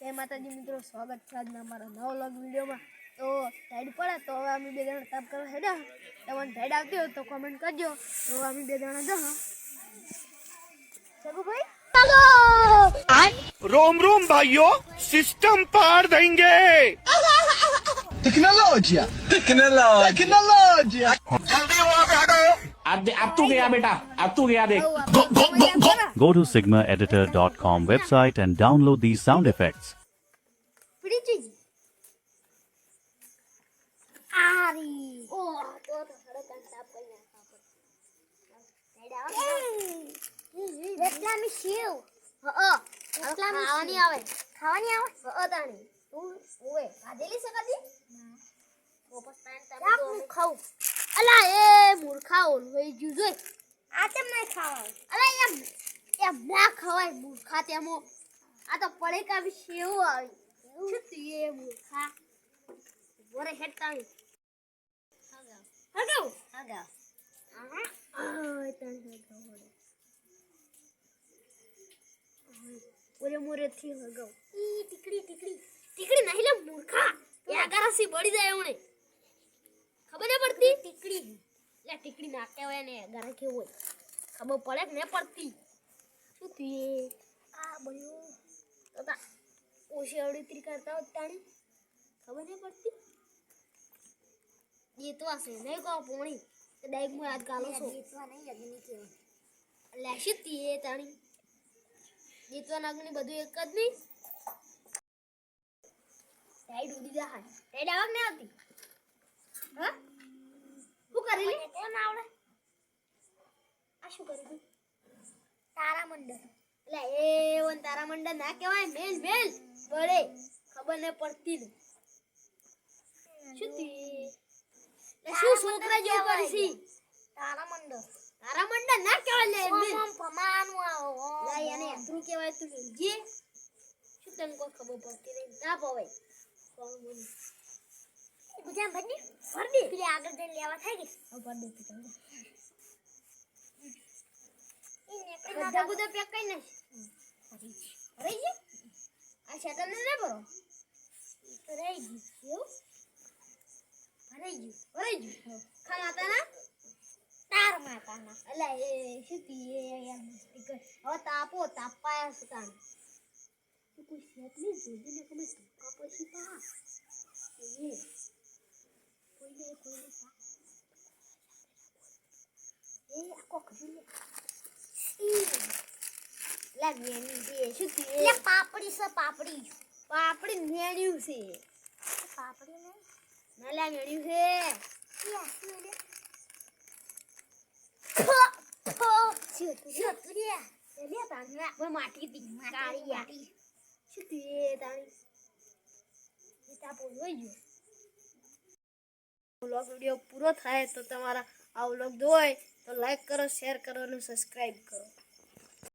જય માતાજી મિત્રો, સ્વાગત છે આજના અમારા નવા વ્લોગ વિડીયોમાં। તો ટાઈડ પડે તો હવે અમે બે જણા તાપ કરવા હેડા। તમને ટાઈડ આવતી હોય તો કોમેન્ટ કરજો। તો અમે બે જણા જો સગુ ભાઈ रोम रोम भाइयों, सिस्टम पार देंगे। टेक्नोलॉजी जल्दी वहाँ पे हटो। अब तू गया बेटा, अब तू गया देख। Go to sigmaeditor.com website and download these sound effects. Preetiji આરી ઓ તો હરે કાન તાપ કરી નાખા પડે વેટલામી શિવ વેટલામી ખાવાની આવે તાણી તું ઓએ ભાજેલી સકાતી વાપસ પાન તાપ તો ખાઉ અલા એ મૂર્ખા ઓલવેજ જોઈ આ તેમ નહીં ખાવા અલા એમ ના ખવાય મૂર્ખા તેમો આ તો પડે કા બી શેવ આવી શું તીએ મૂર્ખા બોરે હેડતાણી હગાવ ઓરે મોરે થી હગાવ ઈ ટીકડી નહીં લે મૂર્ખા યા ગરાસી બળી જાય ઓણે ખબર ન પડતી ટીકડી ના કહેવાય ને ગરા કેવું હોય ખબર પડે કે ન પડતી શું તીએ આ બળ્યો તો ઓછી અવડી કરતા હોત તાણી ખબર નહીં પડતી એ તો હશે નહીં કહો પોણી તો ડાયરેક્ટ હું યાદ ગાલો છો જીતવા નહીં અગ્નિ કેવું લેશી તી એ તાણી જીતવા અગ્નિ બધું એક જ નહીં ટાઈડ ઉડી જા હા ટાઈડ આવક નહીં આવતી હા શું કરી લે કોણ આવડે આ શું કરી તું તારા મંડળ એટલે એ વન તારા મંડળ ના કહેવાય મેલ બળે ખબર ન પડતી ને શું તી શું છોકરા જેવું કરશી તારા મંડળ ના કહેવાય લે મેલ ફમાનું આવો લા એને તું કહેવાય તું જે શું તને કોઈ ખબર પડતી નહીં ના પવાય કોણ બોલ બુજા ભડી પેલી આગળ જઈને લેવા થાય કે ભડી તું બધા ગુદા પેક કઈ નાખ રહી ગઈ આ શેતર ને ના ભરો તો રહી ગયું ખા માતાના તાર માતાના અલા એ શીતી એ યાર મસ્તી કર હવે તાપાયા સુતાન તું કોઈ શેત નહીં જોઈ ને કમે ટૂંકા પછી પા એ કોઈને એ આકો કરી લે લાગેની જે શીતી લે પાપડી નેડ્યું છે પાપડી ને ના લાગેડ્યું છે માટી શું વ્લોગ વિડીયો પૂરો થાય તો તમારા આ વ્લોગ જોઈ તો લાઈક કરો, શેર કરો અને સબસ્ક્રાઇબ કરો।